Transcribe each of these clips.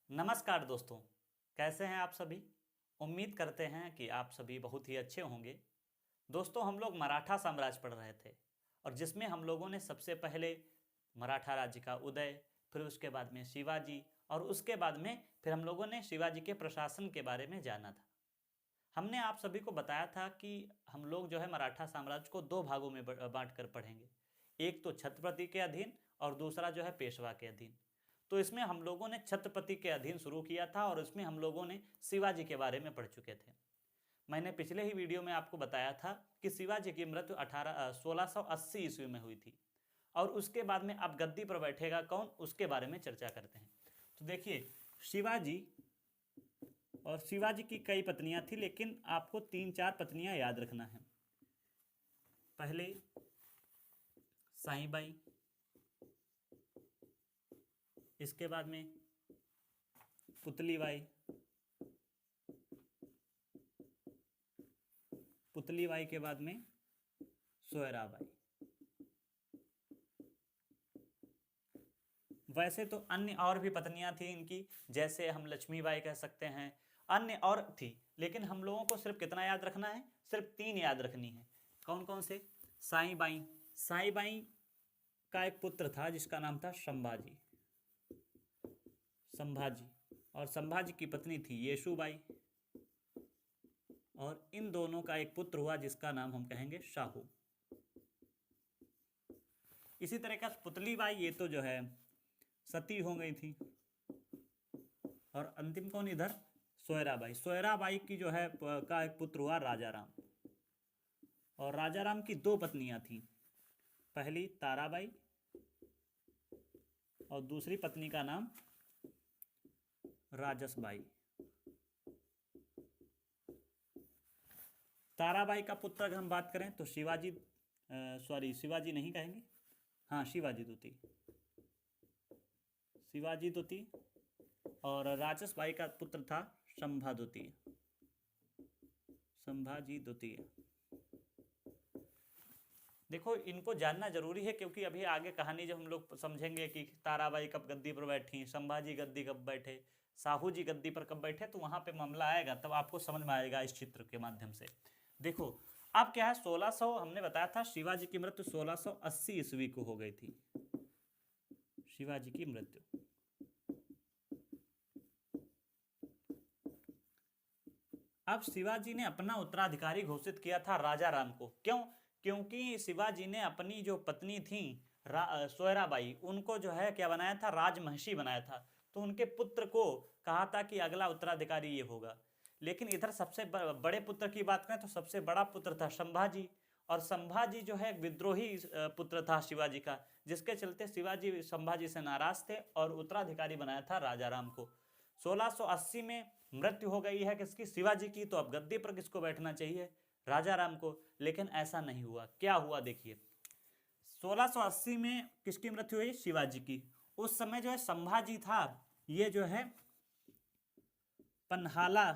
नमस्कार दोस्तों, कैसे हैं आप सभी। उम्मीद करते हैं कि आप सभी बहुत ही अच्छे होंगे। दोस्तों, हम लोग मराठा साम्राज्य पढ़ रहे थे और जिसमें हम लोगों ने सबसे पहले मराठा राज्य का उदय, फिर उसके बाद में शिवाजी और उसके बाद में फिर हम लोगों ने शिवाजी के प्रशासन के बारे में जाना था। हमने आप सभी को बताया था कि हम लोग जो है मराठा साम्राज्य को दो भागों में बांट कर पढ़ेंगे। एक तो छत्रपति के अधीन और दूसरा जो है पेशवा के अधीन। तो इसमें हम लोगों ने छत्रपति के अधीन शुरू किया था और इसमें हम लोगों ने शिवाजी के बारे में पढ़ चुके थे। मैंने पिछले ही वीडियो में आपको बताया था कि शिवाजी की मृत्यु 1680 ईस्वी में हुई थी और उसके बाद में अब गद्दी पर बैठेगा कौन, उसके बारे में चर्चा करते हैं। तो देखिए, शिवाजी और शिवाजी की कई पत्नियां थी, लेकिन आपको 3-4 पत्नियां याद रखना है। पहले साईबाई, इसके बाद में पुतलीबाई, पुतलीबाई के बाद में सोयराबाई। वैसे तो अन्य और भी पत्नियां थी इनकी, जैसे हम लक्ष्मीबाई कह सकते हैं, अन्य और थी, लेकिन हम लोगों को सिर्फ कितना याद रखना है, सिर्फ 3 याद रखनी है। कौन कौन से? साईबाई, साईबाई का एक पुत्र था जिसका नाम था संभाजी, संभाजी, और संभाजी की पत्नी थी येसुबाई, और इन दोनों का एक पुत्र हुआ जिसका नाम हम कहेंगे शाहू। इसी तरह का पुतलीबाई, ये तो जो है सती हो गई थी। और अंतिम कौन इधर? सोयराबाई। सोयराबाई की जो है का एक पुत्र हुआ राजाराम, और राजाराम की 2 पत्नियां थीं। पहली ताराबाई और दूसरी पत्नी का नाम राजसबाई। ताराबाई का पुत्र अगर हम बात करें तो शिवाजी, शिवाजी नहीं कहेंगे, हाँ शिवाजी द्वितीय, शिवाजी द्वितीय। और राजसबाई का पुत्र था संभा द्वितीय, संभाजी द्वितीय। देखो, इनको जानना जरूरी है क्योंकि अभी आगे कहानी जब हम लोग समझेंगे कि ताराबाई कब गद्दी पर बैठी, संभाजी गद्दी कब बैठे, साहू जी गद्दी पर कब बैठे, तो वहां पे मामला आएगा, तब आपको समझ में आएगा इस चित्र के माध्यम से। देखो, अब क्या है, 1600 हमने बताया था शिवाजी की मृत्यु 1680 ईस्वी को हो गई थी, शिवाजी की मृत्यु। अब शिवाजी ने अपना उत्तराधिकारी घोषित किया था राजा राम को। क्यों? क्योंकि शिवाजी ने अपनी जो पत्नी थी सोयराबाई, उनको जो है क्या बनाया था, राजमहिषी बनाया था। तो उनके पुत्र को कहा था कि अगला उत्तराधिकारी ये होगा। लेकिन इधर सबसे बड़े पुत्र की बात करें तो सबसे बड़ा पुत्र था संभाजी, और संभाजी जो है एक विद्रोही पुत्र था शिवाजी का, जिसके चलते शिवाजी संभाजी से नाराज थे और उत्तराधिकारी बनाया था राजा राम को। 1680 में मृत्यु हो गई है किसकी? शिवाजी की। तो अब गद्दी पर किसको बैठना चाहिए? राजा राम को। लेकिन ऐसा नहीं हुआ। क्या हुआ देखिए, 1680 में किसकी मृत्यु हुई? शिवाजी की। उस समय जो है संभाजी था, ये जो है पन्हाला,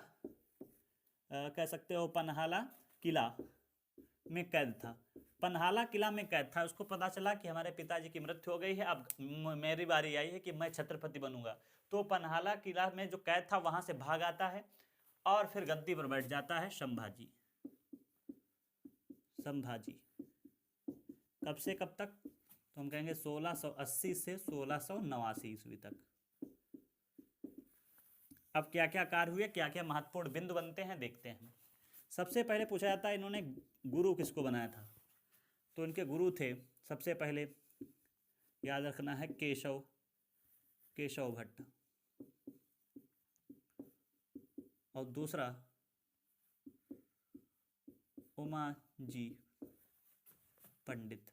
कह सकते हो पन्हाला किला में कैद था। पन्हाला किला में कैद था। उसको पता चला कि हमारे पिताजी की मृत्यु हो गई है, अब मेरी बारी आई है कि मैं छत्रपति बनूंगा। तो पन्हाला किला में जो कैद था वहां से भाग आता है और फिर गद्दी पर बैठ जाता है संभाजी। संभाजी कब से कब तक? तो हम कहेंगे 1680 से 1689 ईस्वी तक। अब क्या क्या कार्य हुए, क्या क्या महत्वपूर्ण बिंदु बनते हैं, देखते हैं। सबसे पहले पूछा जाता है इन्होंने गुरु किसको बनाया था। तो इनके गुरु थे, सबसे पहले याद रखना है केशव, केशव भट्ट, और दूसरा उमाजी पंडित,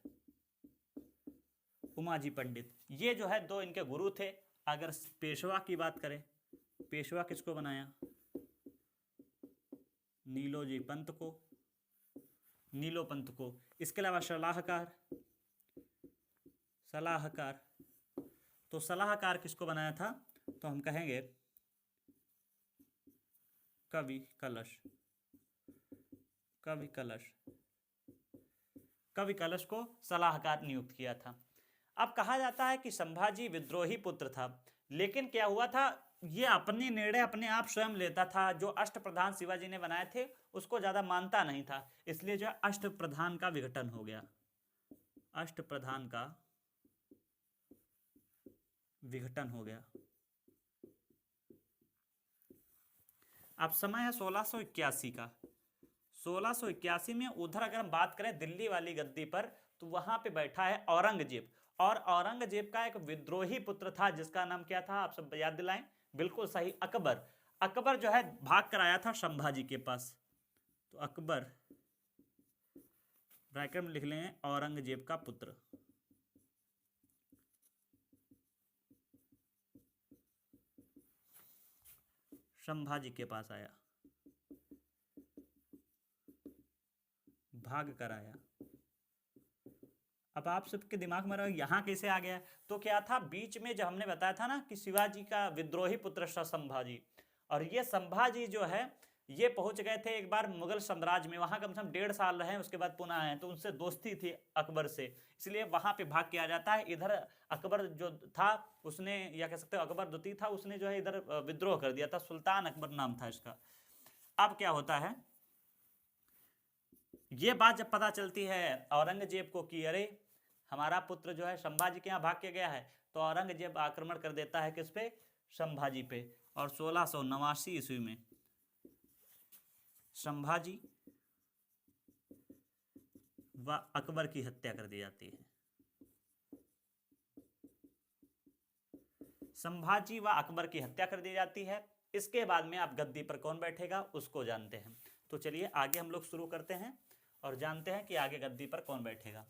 उमाजी पंडित। ये जो है 2 इनके गुरु थे। अगर पेशवा की बात करें, पेशवा किसको बनाया? नीलोजी पंत को, नीलो पंत को। इसके अलावा सलाहकार, सलाहकार, तो सलाहकार किसको बनाया था? तो हम कहेंगे कवि कलश, कवि कलश, कवि कलश को सलाहकार नियुक्त किया था। अब कहा जाता है कि संभाजी विद्रोही पुत्र था, लेकिन क्या हुआ था, ये अपने निर्णय अपने आप स्वयं लेता था। जो अष्टप्रधान शिवाजी ने बनाए थे उसको ज्यादा मानता नहीं था, इसलिए जो है अष्टप्रधान का विघटन हो गया, अष्टप्रधान का विघटन हो गया। अब समय है 1681 का। 1681 में उधर अगर हम बात करें दिल्ली वाली गद्दी पर, तो वहां पे बैठा है औरंगजेब। और औरंगजेब का एक विद्रोही पुत्र था जिसका नाम क्या था, आप सब याद दिलाएं। बिल्कुल सही, अकबर। अकबर जो है भाग कर आया था संभाजी के पास। तो अकबर, ब्रैकेट में लिख लें औरंगजेब का पुत्र। संभाजी के पास आया, भाग कर आया। अब आप सबके दिमाग में रहा यहाँ कैसे आ गया, तो क्या था बीच में जब हमने बताया था ना कि शिवाजी का विद्रोही पुत्र था संभाजी, और ये संभाजी जो है ये पहुंच गए थे एक बार मुगल साम्राज्य में, वहां कम से कम 1.5 साल रहे, उसके बाद पुनः आए, तो उनसे दोस्ती थी अकबर से, इसलिए वहां पे भाग किया जाता है। इधर अकबर जो था उसने, या कह सकते हो अकबर द्वितीय था, उसने जो है इधर विद्रोह कर दिया था, सुल्तान अकबर नाम था इसका। अब क्या होता है, ये बात जब पता चलती है औरंगजेब को कि अरे हमारा पुत्र जो है संभाजी के यहाँ भाग के गया है, तो औरंगजेब आक्रमण कर देता है किस पे, संभाजी पे। और 1689 ईस्वी में संभाजी व अकबर की हत्या कर दी जाती है। संभाजी व अकबर की हत्या कर दी जाती है। इसके बाद में आप गद्दी पर कौन बैठेगा उसको जानते हैं। तो चलिए आगे हम लोग शुरू करते हैं और जानते हैं कि आगे गद्दी पर कौन बैठेगा।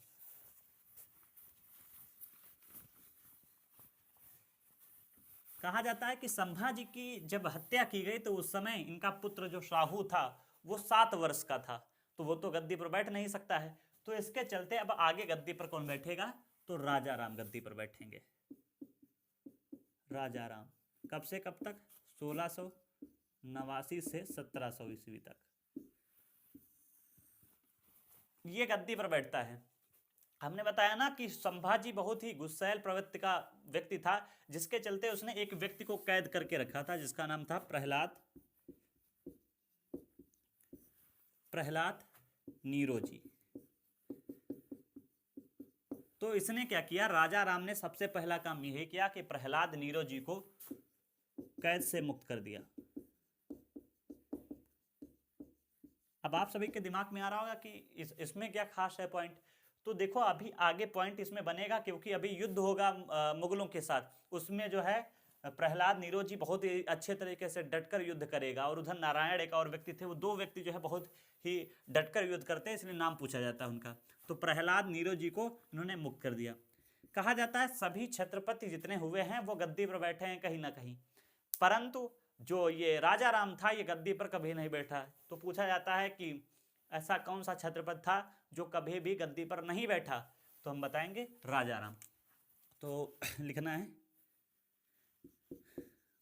कहा जाता है कि संभाजी की जब हत्या की गई तो उस समय इनका पुत्र जो शाहू था वो 7 वर्ष का था, तो वो तो गद्दी पर बैठ नहीं सकता है। तो इसके चलते अब आगे गद्दी पर कौन बैठेगा, तो राजा राम गद्दी पर बैठेंगे। राजा राम कब से कब तक, 1689 से 1700 ईस्वी तक ये गद्दी पर बैठता है। हमने बताया ना कि संभाजी बहुत ही गुस्सैल प्रवृत्ति का व्यक्ति था, जिसके चलते उसने एक व्यक्ति को कैद करके रखा था जिसका नाम था प्रहलाद नीरोजी। तो इसने क्या किया, राजा राम ने सबसे पहला काम यह किया कि प्रहलाद नीरोजी को कैद से मुक्त कर दिया। अब आप सभी के दिमाग में आ रहा होगा कि इसमें क्या खास है पॉइंट। तो देखो अभी आगे पॉइंट इसमें बनेगा, क्योंकि अभी युद्ध होगा मुगलों के साथ, उसमें जो है प्रहलाद नीरोजी बहुत ही अच्छे तरीके से डटकर युद्ध करेगा, और उधर नारायण एक और व्यक्ति थे, वो 2 व्यक्ति जो है बहुत ही डटकर युद्ध करते हैं, इसलिए नाम पूछा जाता है उनका। तो प्रहलाद नीरोजी को इन्होंने मुक्त कर दिया। कहा जाता है सभी छत्रपति जितने हुए हैं वो गद्दी पर बैठे हैं कहीं ना कहीं, परंतु जो ये राजा राम था ये गद्दी पर कभी नहीं बैठा है। तो पूछा जाता है कि ऐसा कौन सा छत्रपति था जो कभी भी गद्दी पर नहीं बैठा, तो हम बताएंगे राजा राम। तो लिखना है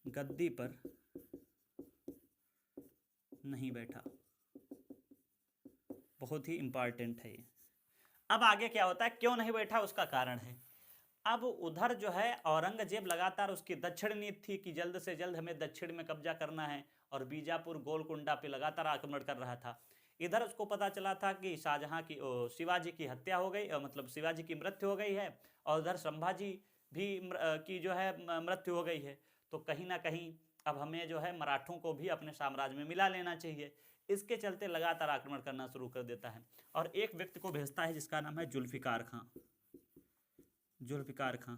गद्दी पर नहीं बैठा, बहुत ही इंपॉर्टेंट है ये। अब आगे क्या होता है, क्यों नहीं बैठा उसका कारण है। अब उधर जो है औरंगजेब लगातार उसकी दक्षिण नीति थी कि जल्द से जल्द हमें दक्षिण में कब्जा करना है, और बीजापुर गोलकुंडा पे लगातार आक्रमण कर रहा था। इधर उसको पता चला था कि शाहजहां की शिवाजी की हत्या हो गई, मतलब शिवाजी की मृत्यु हो गई है, और उधर संभाजी भी की जो है मृत्यु हो गई है। तो कहीं ना कहीं अब हमें जो है मराठों को भी अपने साम्राज्य में मिला लेना चाहिए। इसके चलते लगातार आक्रमण करना शुरू कर देता है, और एक व्यक्ति को भेजता है जिसका नाम है जुल्फिकार खां। जुल्फिकार खां,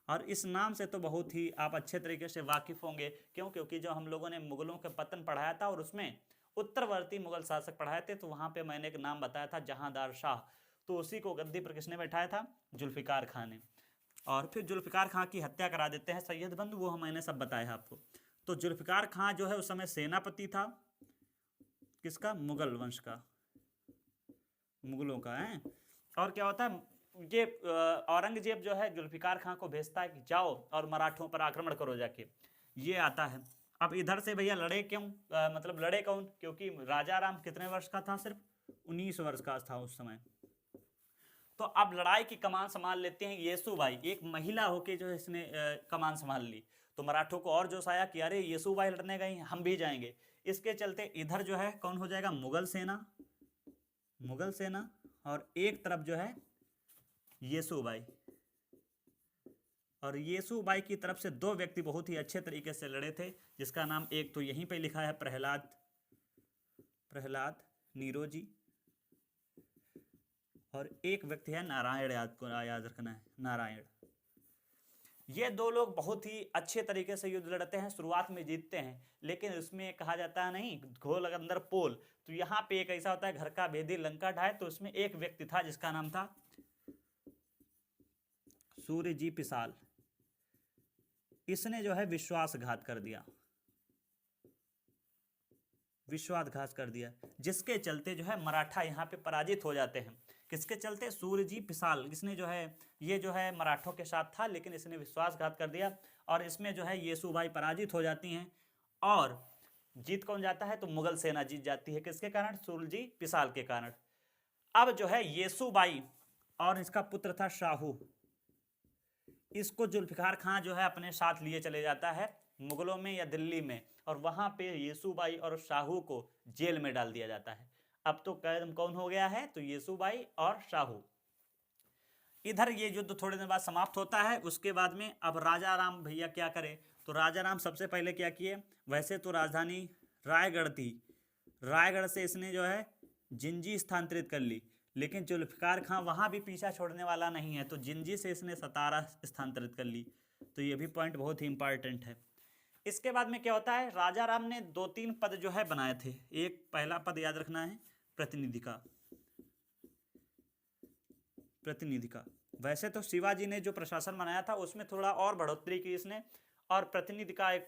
और इस नाम से तो बहुत ही आप अच्छे तरीके से वाकिफ होंगे, क्यों, क्योंकि जो हम लोगों ने मुगलों के पतन पढ़ाया था और उसमें उत्तरवर्ती मुगल शासक पढ़ाए थे, तो वहां पे मैंने एक नाम बताया था जहांदार शाह, तो उसी को गद्दी पर किसने बैठाया था, जुल्फिकार खां ने। और फिर जुल्फिकार खां की हत्या करा देते हैं सैयद बंधु, वो मैंने सब बताया आपको। तो जुल्फिकार खां जो है उस समय सेनापति था, किसका, मुगल वंश का, मुगलों का है। और क्या होता है, ये औरंगजेब जो है जुल्फिकार खां को भेजता है कि जाओ और मराठों पर आक्रमण करो जाके, ये आता है। अब इधर से भैया लड़े क्यों, मतलब लड़े कौन, क्योंकि राजा राम कितने वर्ष का था, सिर्फ 19 वर्ष का था उस समय। तो अब लड़ाई की कमान संभाल लेते हैं येसुबाई, एक महिला होके जो है इसने कमान संभाल ली। तो मराठों को और जोश आया कि अरे येसुबाई लड़ने गई, हम भी जाएंगे। इसके चलते इधर जो है कौन हो जाएगा, मुगल सेना, मुगल सेना, और एक तरफ जो है येसुबाई। और येसुबाई की तरफ से दो व्यक्ति बहुत ही अच्छे तरीके से लड़े थे, जिसका नाम एक तो यहीं पे लिखा है प्रहलाद, प्रहलाद नीरोजी, और एक व्यक्ति है नारायण, याद रखना है, नारायण। ये दो लोग बहुत ही अच्छे तरीके से युद्ध लड़ते हैं, शुरुआत में जीतते हैं, लेकिन उसमें कहा जाता है नहीं घोल अंदर पोल। तो यहाँ पे एक ऐसा होता है घर का भेदी लंका ढाए, तो उसमें एक व्यक्ति था जिसका नाम था सूर्यजी पिसाल। इसने जो है विश्वासघात कर दिया, विश्वासघात कर दिया, जिसके चलते जो है मराठा यहाँ पे पराजित हो जाते हैं। किसके चलते, सूर्यजी पिसाल, इसने जो है ये जो है मराठों के साथ था, लेकिन इसने विश्वासघात कर दिया, और इसमें जो है येसुबाई पराजित हो जाती हैं। और जीत कौन जाता है, तो मुगल सेना जीत जाती है। किसके कारण, सूर्यजी पिसाल के कारण। अब जो है येसुबाई और इसका पुत्र था शाहू, इसको जुल्फिकार खां जो है अपने साथ लिए चले जाता है मुगलों में या दिल्ली में, और वहां पे येसुबाई और शाहू को जेल में डाल दिया जाता है। अब तो कैद कौन हो गया है, तो येसुबाई और शाहू। इधर ये युद्ध थोड़े दिन बाद समाप्त होता है। उसके बाद में अब राजा राम भैया क्या करे, तो राजा राम सबसे पहले क्या किए, वैसे तो राजधानी रायगढ़ थी, रायगढ़ से इसने जो है जिंजी स्थानांतरित कर ली, लेकिन जुल्फिकार खां वहां भी पीछा छोड़ने वाला नहीं है, तो जिंजी से इसने सतारा स्थानांतरित कर ली। तो ये भी पॉइंट बहुत ही इंपॉर्टेंट है। इसके बाद में क्या होता है, राजा राम ने 2-3 पद जो है बनाए थे। एक पहला पद याद रखना है, प्रतिनिधि का, प्रतिनिधि का। वैसे तो शिवाजी ने जो प्रशासन बनाया था उसमें थोड़ा और बढ़ोतरी की इसने, और प्रतिनिधि का एक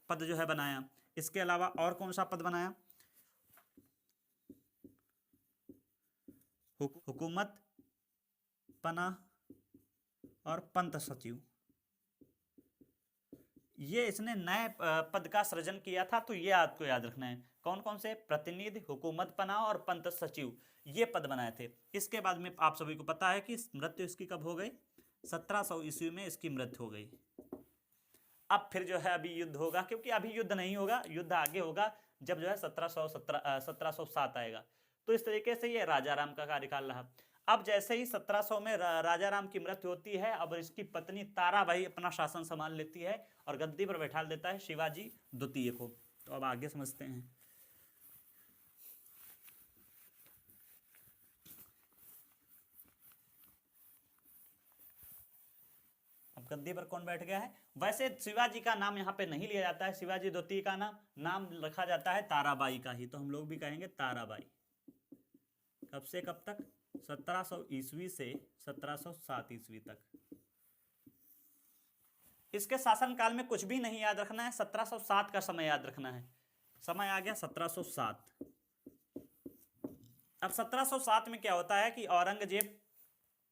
पद जो है बनाया। इसके अलावा और कौन सा पद बनाया, हुकूमत पनाह और पंत सचिव। ये इसने नए पद का सृजन किया था, तो ये आपको याद रखना है। कौन कौन से, प्रतिनिधि, हुकूमत पनाह और पंत सचिव, ये पद बनाए थे। इसके बाद में आप सभी को पता है कि मृत्यु इसकी कब हो गई, 1700 ईस्वी में इसकी मृत्यु हो गई। अब फिर जो है अभी युद्ध होगा, क्योंकि अभी युद्ध नहीं होगा, युद्ध आगे होगा जब जो है 1707 आएगा। तो इस तरीके से ये राजा राम का कार्यकाल रहा। अब जैसे ही 1700 में राजा राम की मृत्यु होती है, अब इसकी पत्नी ताराबाई अपना शासन संभाल लेती है और गद्दी पर बैठा देता है शिवाजी द्वितीय को। तो अब आगे समझते हैं। अब गद्दी पर कौन बैठ गया है, वैसे शिवाजी का नाम यहाँ पे नहीं लिया जाता है, शिवाजी द्वितीय का नाम रखा जाता है ताराबाई का ही, तो हम लोग भी कहेंगे ताराबाई। कब से कब तक, 1700 ईस्वी से 1707 ईस्वी तक। इसके शासनकाल में कुछ भी नहीं याद रखना है, 1707 का समय याद रखना है। समय आ गया 1707। अब 1707 में क्या होता है कि औरंगजेब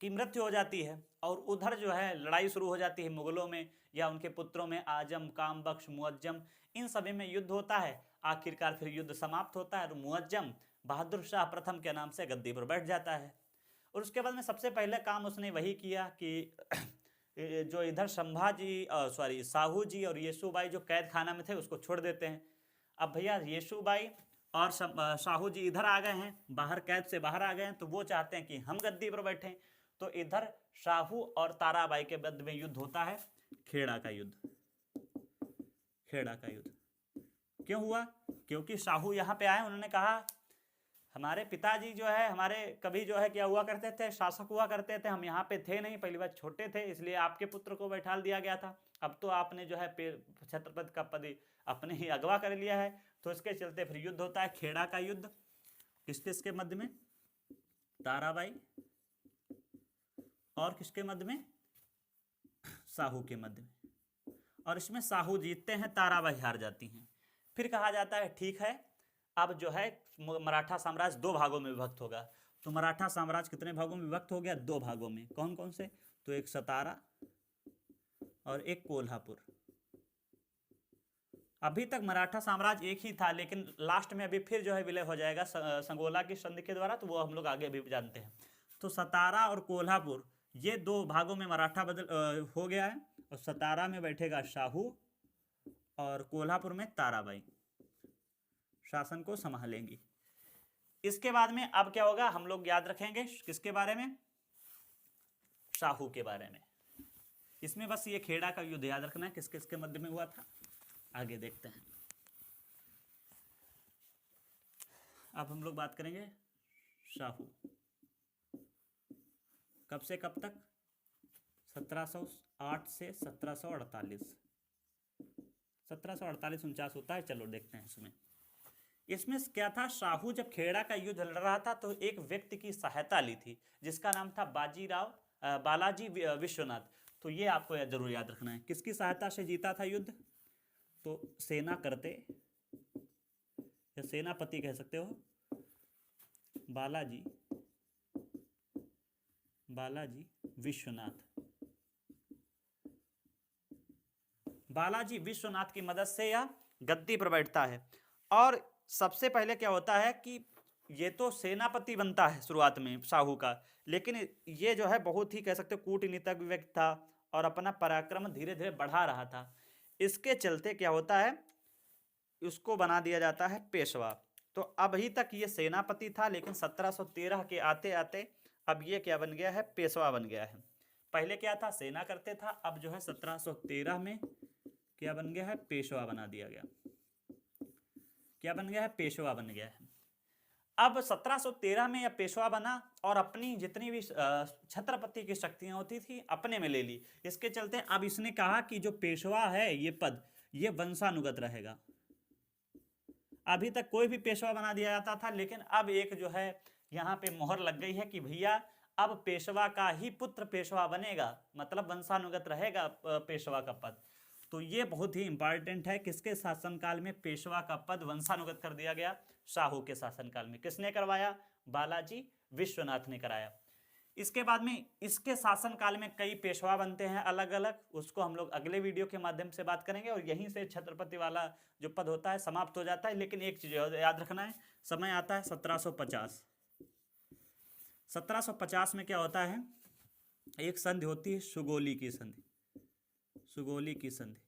की मृत्यु हो जाती है, और उधर जो है लड़ाई शुरू हो जाती है मुगलों में या उनके पुत्रों में, आजम, कामबख्श, मुअज्जम, इन सभी में युद्ध होता है। आखिरकार फिर युद्ध समाप्त होता है और मुअज्जम बहादुर शाह प्रथम के नाम से गद्दी पर बैठ जाता है। और उसके बाद में सबसे पहले काम उसने वही किया कि जो इधर साहू जी और येसुबाई जो कैद खाना में थे उसको छोड़ देते हैं। अब भैया येसुबाई और साहू जी इधर आ गए हैं, बाहर कैद से बाहर आ गए हैं, तो वो चाहते हैं कि हम गद्दी पर बैठें। तो इधर शाहू और ताराबाई के मध्य में युद्ध होता है, खेड़ा का युद्ध। खेड़ा का युद्ध क्यों हुआ, क्योंकि शाहू यहाँ पे आए, उन्होंने कहा हमारे पिताजी जो है हमारे कभी जो है क्या हुआ करते थे, शासक हुआ करते थे, हम यहाँ पे थे नहीं, पहली बार छोटे थे, इसलिए आपके पुत्र को बैठाल दिया गया था। अब तो आपने जो है छत्रपति का पद अपने ही अगवा कर लिया है। तो इसके चलते फिर युद्ध होता है, खेड़ा का युद्ध। किस किसके मध्य में, ताराबाई और किसके मध्य में, साहू के मध्य में। और इसमें साहू जीतते हैं, ताराबाई हार जाती हैं। फिर कहा जाता है ठीक है, अब जो है मराठा साम्राज्य 2 भागों में विभक्त होगा। तो मराठा साम्राज्य कितने भागों में विभक्त हो गया, 2 भागों में। कौन कौन से, तो एक सतारा और एक कोल्हापुर। अभी तक मराठा साम्राज्य एक ही था, लेकिन लास्ट में अभी फिर जो है विलय हो जाएगा संगोला की संधि के द्वारा, तो वो हम लोग आगे भी जानते हैं। तो सतारा और कोल्हापुर ये दो भागों में मराठा हो गया है, और सतारा में बैठेगा शाहू और कोल्हापुर में ताराबाई शासन को संभालेंगी। इसके बाद में अब क्या होगा, हम लोग याद रखेंगे किसके बारे में, शाहू के बारे में। इसमें बस ये खेड़ा का युद्ध याद रखना है किस किसके मध्य में हुआ था। आगे देखते हैं। अब हम लोग बात करेंगे शाहू। कब से कब तक, 1708 से 1748। 1748-49 होता है। चलो देखते हैं इसमें क्या था, शाहू जब खेड़ा का युद्ध लड़ रहा था तो एक व्यक्ति की सहायता ली थी जिसका नाम था बालाजी विश्वनाथ। तो ये आपको जरूर याद रखना है, किसकी सहायता से जीता था युद्ध, तो सेना करते या सेनापति कह सकते हो, बालाजी विश्वनाथ। बालाजी विश्वनाथ की मदद से यह गद्दी पर बैठता है। और सबसे पहले क्या होता है कि ये तो सेनापति बनता है शुरुआत में शाहू का, लेकिन ये जो है बहुत ही कह सकते हो कूटनीतिक व्यक्ति था और अपना पराक्रम धीरे धीरे बढ़ा रहा था। इसके चलते क्या होता है, उसको बना दिया जाता है पेशवा। तो अभी तक ये सेनापति था, लेकिन 1713 के आते आते अब ये क्या बन गया है, पेशवा बन गया है। पहले क्या था, सेना करते था, अब जो है 1713 में क्या बन गया है, पेशवा बना दिया गया। क्या बन गया है, पेशवा बन गया है। अब 1713 में यह पेशवा बना और अपनी जितनी भी छत्रपति की शक्तियां होती थी अपने में ले ली। इसके चलते अब इसने कहा कि जो पेशवा है ये पद ये वंशानुगत रहेगा। अभी तक कोई भी पेशवा बना दिया जाता था, लेकिन अब एक जो है यहाँ पे मोहर लग गई है कि भैया अब पेशवा का ही पुत्र पेशवा बनेगा, मतलब वंशानुगत रहेगा पेशवा का पद। तो ये बहुत ही इंपॉर्टेंट है, किसके शासनकाल में पेशवा का पद वंशानुगत कर दिया गया, शाहू के शासनकाल में। किसने करवाया, बालाजी विश्वनाथ ने कराया। इसके बाद में इसके शासनकाल में कई पेशवा बनते हैं अलग अलग, उसको हम लोग अगले वीडियो के माध्यम से बात करेंगे। और यहीं से छत्रपति वाला जो पद होता है समाप्त हो जाता है। लेकिन एक चीज याद रखना है, समय आता है 1750। 1750 में क्या होता है, एक संधि होती है सुगोली की संधि। सुगोली की संधि,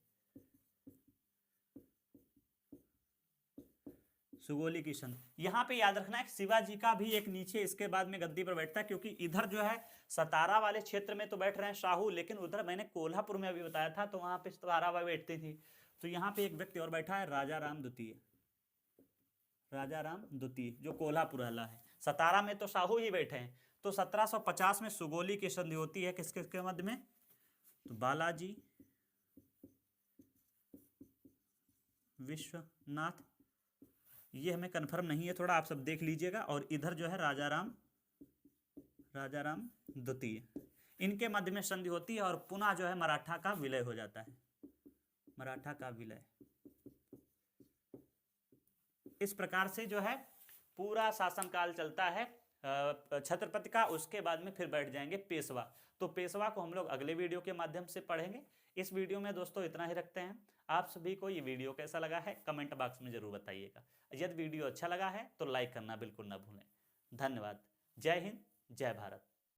सुगोली की संधि। यहां पे याद रखना है शिवाजी का भी एक नीचे इसके बाद में गद्दी पर बैठता है, क्योंकि इधर जो है सतारा वाले क्षेत्र में तो बैठ रहे हैं शाहू, लेकिन उधर मैंने कोल्हापुर में अभी बताया था तो वहां पे सतारा बैठती थी। तो यहाँ पे एक व्यक्ति और बैठा है, राजा राम द्वितीय। राजा राम द्वितीय जो कोल्हापुर वाला है। सतारा में तो शाहू ही बैठे हैं। तो 1750 में सुगोली की संधि होती है किसके मध्य में, तो बालाजी विश्वनाथ, ये हमें कंफर्म नहीं है, थोड़ा आप सब देख लीजिएगा। और इधर जो है राजा राम द्वितीय, इनके मध्य में संधि होती है और पुनः जो है मराठा का विलय हो जाता है। मराठा का विलय। इस प्रकार से जो है पूरा शासनकाल चलता है छत्रपति का। उसके बाद में फिर बैठ जाएंगे पेशवा। तो पेशवा को हम लोग अगले वीडियो के माध्यम से पढ़ेंगे। इस वीडियो में दोस्तों इतना ही रखते हैं। आप सभी को ये वीडियो कैसा लगा है कमेंट बॉक्स में जरूर बताइएगा। यदि वीडियो अच्छा लगा है तो लाइक करना बिल्कुल ना भूलें। धन्यवाद। जय हिंद, जय भारत।